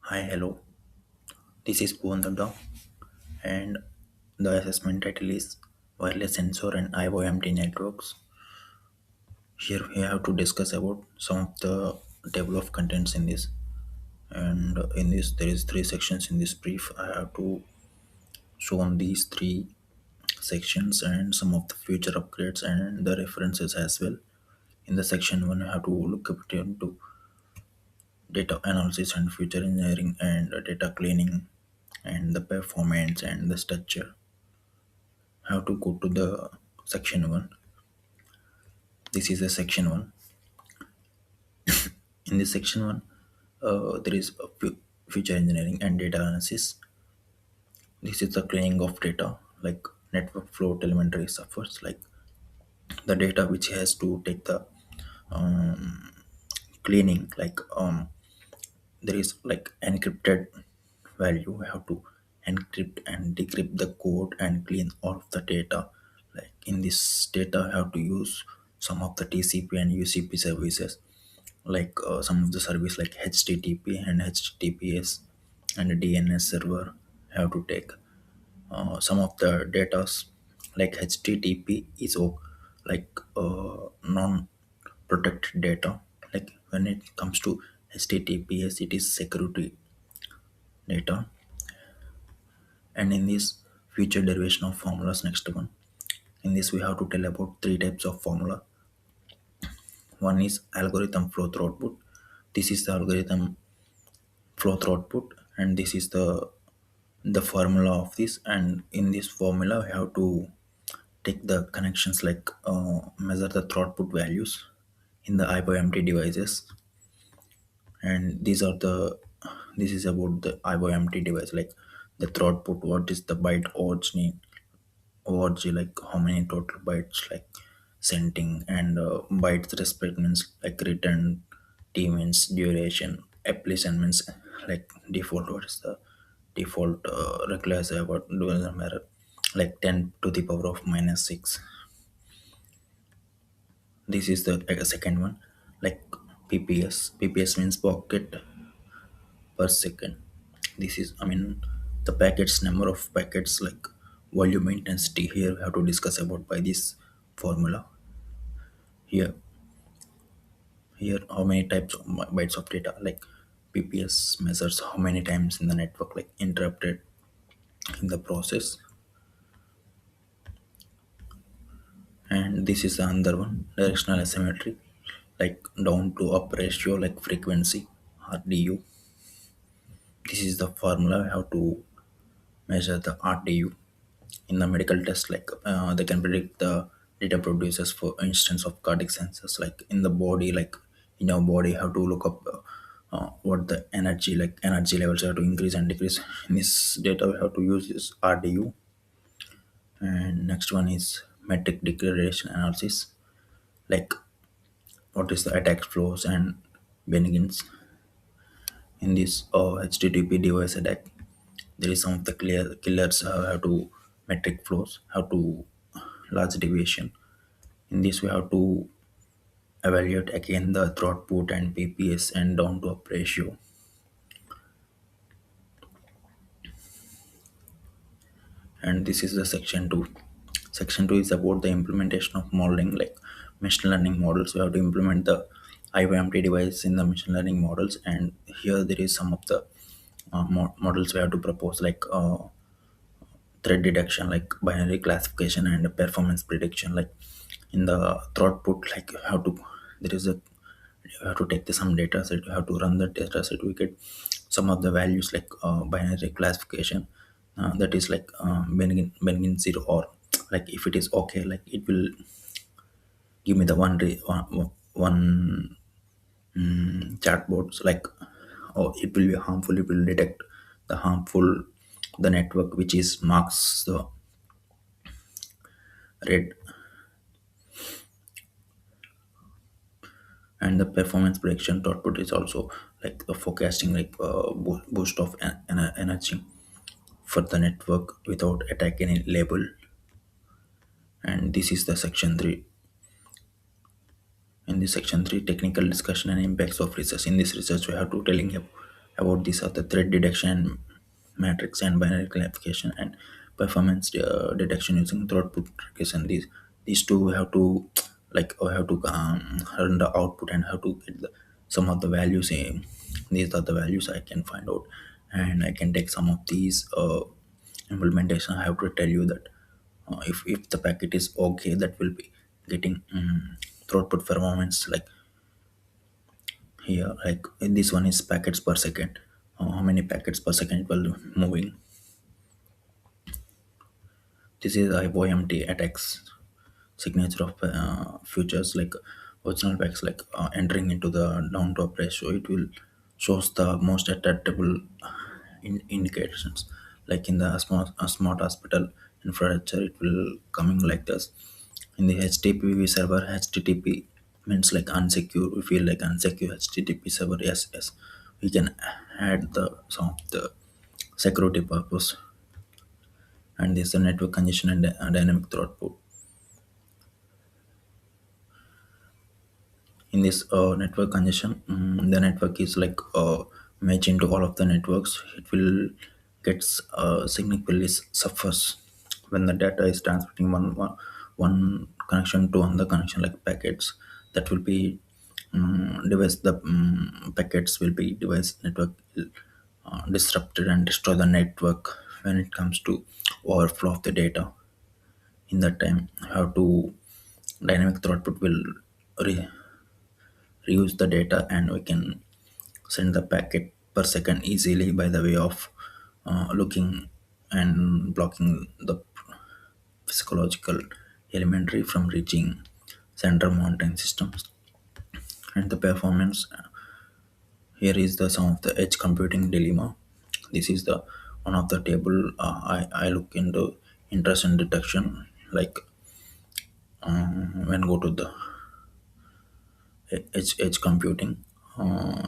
Hi, hello. This is Bhuvan, and the assessment title is Wireless Sensor and IOMT Networks. Here we have to discuss about some of the table of contents in this. And in this, there is three sections in this brief. I have to show on these three sections and some of the future upgrades and the references as well. In the section one, I have to look a bit into data analysis and future engineering and data cleaning and the performance and the structure. Have to go to the section 1. This is the section 1. In this section 1, there is a feature engineering and data analysis. This is the cleaning of data, like network flow telemetry suffers, like the data which has to take the cleaning, like there is like encrypted value. We have to encrypt and decrypt the code and clean all of the data. Like in this data, we have to use some of the TCP and UCP services, like some of the service like HTTP and HTTPS and DNS server have to take some of the datas like HTTP is like non protected data. Like when it comes to HTTPS, it is security data. And in this future derivation of formulas, next one. In this, we have to tell about three types of formula. One is algorithm flow through output. This is the algorithm flow through output, and this is the formula of this. And in this formula, we have to take the connections like measure the throughput values in the IOMT devices, and this is about the IOMT device, like the throughput, what is the byte org, like how many total bytes like sending, and bytes respect means like return, t means duration, applicant means like default, what is the default reckless about dual error, like 10 to the power of minus 6. This is the second one, like pps means pocket per second. This is, I mean, the packets, number of packets, like volume intensity. Here we have to discuss about by this formula. Here here how many types of bytes of data, like pps measures how many times in the network like interrupted in the process. And this is the another one, directional asymmetry, like down to up ratio, like frequency, RDU. This is the formula. We have to measure the RDU in the medical test. Like they can predict the data producers for instance of cardiac sensors, like in the body, like in our body, have to look up what the energy, like energy levels have to increase and decrease. In this data, we have to use this RDU. And next one is metric degradation analysis, like what is the attack flows and begins. In this HTTP device attack, there is some of the clear killers have to metric flows, have to large deviation. In this, we have to evaluate again the throughput and PPS and down to up ratio. And this is the section 2. Section 2 is about the implementation of modeling, like machine learning models. We have to implement the IOMT device in the machine learning models, and here there is some of the models we have to propose, like threat detection, like binary classification and performance prediction. Like in the throughput, like how to, there is a, you have to take some data set, you have to run the data set, we get some of the values like binary classification, that is like benign zero, or like if it is okay, like it will give me the one chatbots, like oh it will be harmful, it will detect the harmful, the network which is marks the red. And the performance prediction output is also like the forecasting, like boost of energy for the network without attacking any label. And this is the section 3. In this section 3, technical discussion and impacts of research. In this research, we have to telling about these are the threat detection, matrix and binary classification, and performance detection using throughput recognition. These two we have to we have to run the output and have to get some of the values in. These are the values I can find out, and I can take some of these implementation. I have to tell you that if the packet is okay, that will be getting throughput performance like here, like in this one is packets per second. How many packets per second it will moving. This is IOMT attacks signature of futures like original packs like entering into the down to up ratio. It will shows the most adaptable indications like in the smart hospital infrastructure. It will coming like this. In the HTTP server, HTTP means like unsecure. We feel like unsecure HTTP server. Yes, yes, we can add the some of the security purpose. And this is the network congestion and dynamic throughput. In this network congestion, the network is like merged into all of the networks. It will gets significantly suffers when the data is transmitting one connection to another connection like packets. That will be device the packets will be device network disrupted and destroy the network when it comes to overflow of the data. In that time, how to dynamic throughput will re- reuse the data, and we can send the packet per second easily by the way of looking and blocking the physiological elementary from reaching central monitoring systems. And the performance, here is the some of the edge computing dilemma. This is the one of the table I look into intrusion detection like when go to the edge computing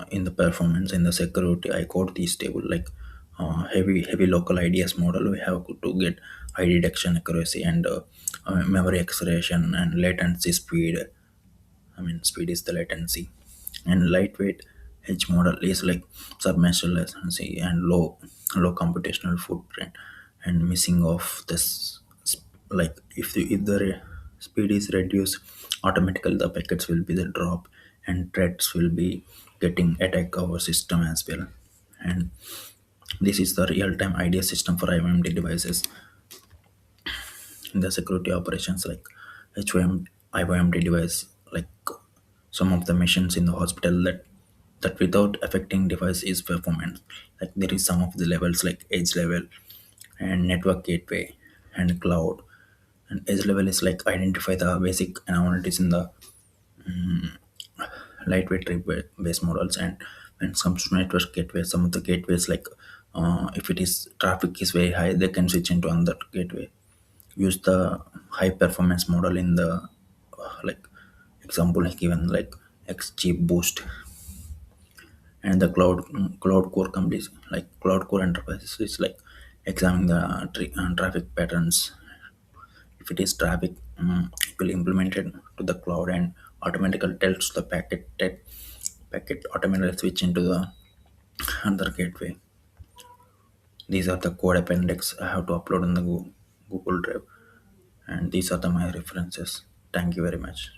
in the performance in the security. I code these table like heavy local IDS model. We have to get ID detection accuracy and memory acceleration and latency speed. I mean, speed is the latency. And lightweight edge model is like submeasure latency and low computational footprint and missing of this. Like if the speed is reduced, automatically the packets will be the drop, and threats will be getting attack our system as well. And this is the real-time idea system for IOMD devices. In the security operations like HOM, IOMD device, like some of the machines in the hospital that without affecting device is performance. Like there is some of the levels like edge level and network gateway and cloud. And edge level is like identify the basic anomalies in the lightweight base models. And when it comes to network gateway, some of the gateways like if it is traffic is very high, they can switch into another gateway. Use the high performance model in the like example like given like XG boost. And the cloud core companies like cloud core enterprises is like examining the traffic patterns. If it is traffic, it will implement it to the cloud and automatically tells the packet automatically switch into the other gateway. These are the code appendix I have to upload in the Google Drive, and these are the my references. Thank you very much.